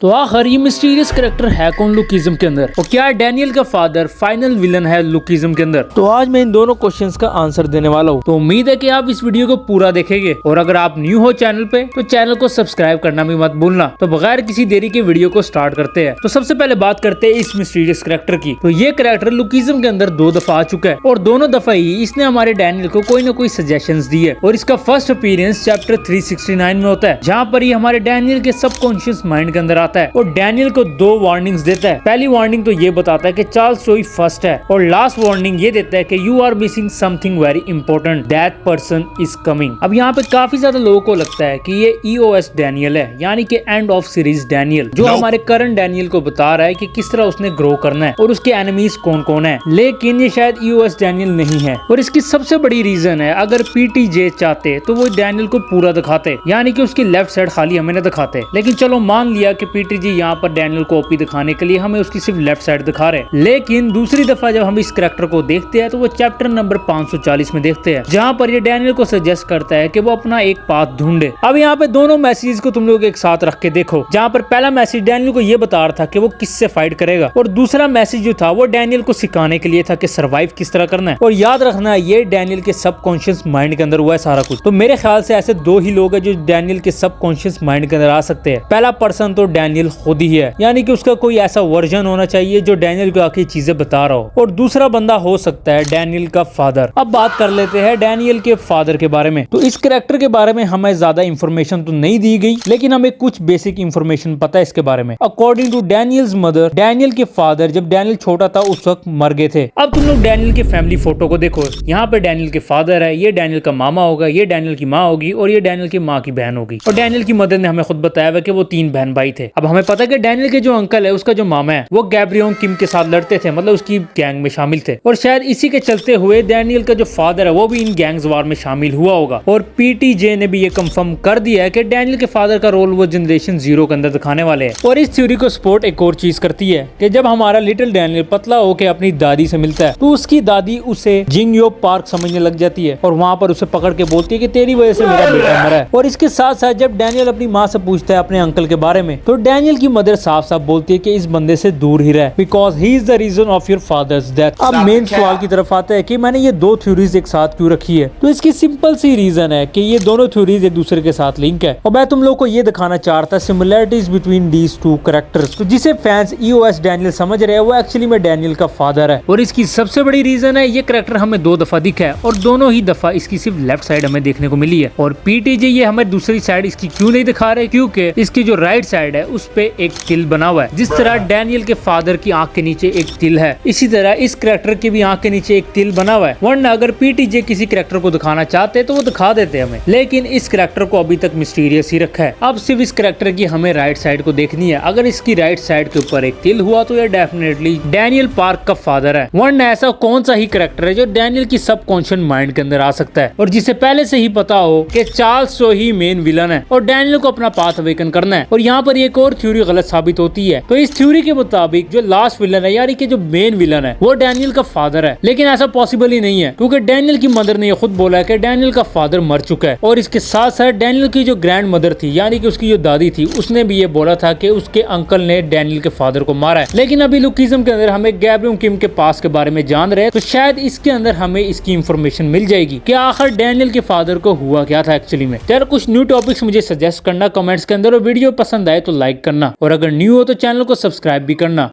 तो आखिर ये मिस्टीरियस कैरेक्टर है कौन लुकिज्म के अंदर, और क्या डैनियल का फादर फाइनल विलन है लुकिज्म के अंदर? तो आज मैं इन दोनों क्वेश्चंस का आंसर देने वाला हूँ। तो उम्मीद है कि आप इस वीडियो को पूरा देखेंगे, और अगर आप न्यू हो चैनल पे तो चैनल को सब्सक्राइब करना भी मत भूलना। तो बगैर किसी देरी के वीडियो को स्टार्ट करते हैं। तो सबसे पहले बात करते हैं इस मिस्टीरियस कैरेक्टर की। तो ये कैरेक्टर लुकिज्म के अंदर 2 दफा आ चुका है, और दोनों दफा ही इसने हमारे डैनियल को कोई न कोई सजेशंस दी है। और इसका फर्स्ट अपीयरेंस चैप्टर 369 में होता है, जहाँ पर ये हमारे डैनियल के सबकॉन्शियस माइंड के अंदर आता है और डैनियल को 2 वार्निंग्स देता है। पहली वार्निंग तो ये बताता है कि चार्ल्स सोई फर्स्ट है, और लास्ट वार्निंग ये देता है कि you are missing something very important, that person is coming. अब यहाँ पे काफी ज्यादा लोगों को लगता है कि ये EOS डैनियल है, यानी कि एंड ऑफ सीरीज डैनियल, जो हमारे करंट डैनियल को बता रहा है कि किस तरह उसने ग्रो करना है और उसके एनिमीज कौन कौन है। लेकिन ये शायद EOS डैनियल नहीं है, और इसकी सबसे बड़ी रीजन है, अगर PTJ चाहते तो वो डैनियल को पूरा दिखाते, यानी कि उसकी लेफ्ट साइड खाली हमें न दिखाते। लेकिन चलो मान लिया कि PTJ यहाँ पर डैनियल को ओपी दिखाने के लिए हमें उसकी सिर्फ लेफ्ट साइड दिखा रहे। लेकिन दूसरी दफा जब हम इस कैरेक्टर को देखते हैं तो वो चैप्टर नंबर 540 में देखते हैं, जहाँ पर ये डैनियल को सजेस्ट करता है कि वो अपना एक पाथ ढूंढे। अब यहाँ पे दोनों मैसेज को तुम लोग एक साथ रख के देखो, जहाँ पर पहला मैसेज डैनियल को ये बता रहा था कि वो किससे फाइट करेगा, और दूसरा मैसेज जो था वो डैनियल को सिखाने के लिए था कि सर्वाइव किस तरह करना है। और याद रखना ये डैनियल के सबकॉन्शियस माइंड के अंदर हुआ है सारा कुछ। तो मेरे ख्याल से ऐसे 2 ही लोग हैं जो डैनियल के सबकॉन्शियस माइंड के अंदर आ सकते हैं। पहला पर्सन तो डैनियल खुद ही है, यानी कि उसका कोई ऐसा वर्जन होना चाहिए जो डैनियल को आके चीजें बता रहा हो, और दूसरा बंदा हो सकता है डैनियल का फादर। अब बात कर लेते हैं डैनियल के फादर के बारे में। तो इस कैरेक्टर के बारे में हमें ज्यादा इंफॉर्मेशन तो नहीं दी गई, लेकिन हमें कुछ बेसिक इंफॉर्मेशन पता है इसके बारे में। According to Daniel's mother, Daniel के फादर जब डैनियल छोटा था उस वक्त मर गए थे। अब तुम लोग डैनियल की फैमिली फोटो को देखो, यहाँ पे डैनियल के फादर है, ये डैनियल का मामा होगा, ये डैनियल की माँ होगी, और ये डैनियल की माँ की बहन होगी। और डैनियल की मदर ने हमें खुद बताया हुआ कि वो 3 बहन भाई थे। अब हमें पता है कि डैनियल के जो अंकल है, उसका जो मामा है, वो गैब्रियोन किम के साथ लड़ते थे, मतलब उसकी गैंग में शामिल थे, और शायद इसी के चलते हुए डैनियल का जो फादर है वो भी इन गैंग्स वार में शामिल हुआ होगा। और PTJ ने भी ये कंफर्म कर दिया है कि डैनियल के फादर का रोल वो जनरेशन 0 के अंदर दिखाने वाले हैं। और इस थ्योरी को सपोर्ट एक और चीज करती है कि जब हमारा लिटिल डैनियल पतला होकर अपनी दादी से मिलता है, तो उसकी दादी उसे जिंगयो पार्क समझने लग जाती है, और वहाँ पर उसे पकड़ के बोलती है कि तेरी वजह से मेरा बेटा मरा है। और इसके साथ साथ जब डैनियल अपनी माँ से पूछता है अपने अंकल के बारे में, तो डैनियल की मदर साफ साफ बोलती है कि इस बंदे से दूर ही रहे, because he is the reason of your father's death. अब मेन सवाल की तरफ आता है कि मैंने ये 2 थ्योरीज एक साथ क्यों रखी है। तो इसकी सिंपल सी रीजन है कि ये दोनों थ्योरीज एक दूसरे के साथ लिंक है, और मैं तुम लोग को ये दिखाना चाह रहा था सिमिलरिटीज बिटवीन दीज 2 कैरेक्टर्स। तो जिसे फैंस EOS डैनियल समझ रहे हैं वो एक्चुअली में डैनियल का फादर है। और इसकी सबसे बड़ी रीजन है ये कैरेक्टर हमें 2 दफा दिखा है, और दोनों ही दफा इसकी सिर्फ लेफ्ट साइड हमें देखने को मिली है। और PTJ ये हमें दूसरी साइड इसकी क्यों नहीं दिखा रहे, क्योंकि इसकी जो राइट साइड है उस पे एक तिल बना हुआ है। जिस तरह डैनियल के फादर की आंख के नीचे एक तिल है, इसी तरह इस कैरेक्टर की भी आंख के नीचे एक तिल बना हुआ है। वरना अगर PTJ किसी कैरेक्टर को दिखाना चाहते तो वो दिखा देते हमें, लेकिन इस कैरेक्टर को अभी तक मिस्टीरियस ही रखा है। अब सिर्फ इस कैरेक्टर की हमें राइट साइड को देखनी है। अगर इसकी राइट साइड के ऊपर एक तिल हुआ तो ये डेफिनेटली डैनियल पार्क का फादर है। वरना ऐसा कौन सा ही कैरेक्टर है जो डैनियल की सबकॉन्शियस माइंड के अंदर आ सकता है, और जिसे पहले से ही पता हो कि चार्ल्स सो ही मेन विलन है और डैनियल को अपना पाथ अवेकन करना है। और यहाँ पर एक और थ्योरी गलत साबित होती है। तो इस थ्योरी के मुताबिक जो लास्ट विलन है, यानी कि जो मेन विलन है, वो डैनियल का फादर है। लेकिन ऐसा पॉसिबल ही नहीं है, क्योंकि डैनियल की मदर ने ये खुद बोला है कि डैनियल का फादर मर चुका है। और इसके साथ साथ डैनियल की जो ग्रैंड मदर थी, यानी कि उसकी जो दादी थी, उसने भी ये बोला था कि उसके अंकल ने डैनियल के फादर को मारा है। लेकिन अभी लुकिज्म के अंदर हमें गैब्रियोन किम के पास के बारे में जान रहे हैं, तो शायद इसके अंदर हमें इसकी इंफॉर्मेशन मिल जाएगी कि आखिर डैनियल के फादर को हुआ क्या था एक्चुअली में। यार कुछ न्यू टॉपिक्स मुझे सजेस्ट करना कमेंट्स के अंदर, और वीडियो पसंद आए तो लाइक करना, और अगर न्यू हो तो चैनल को सब्सक्राइब भी करना।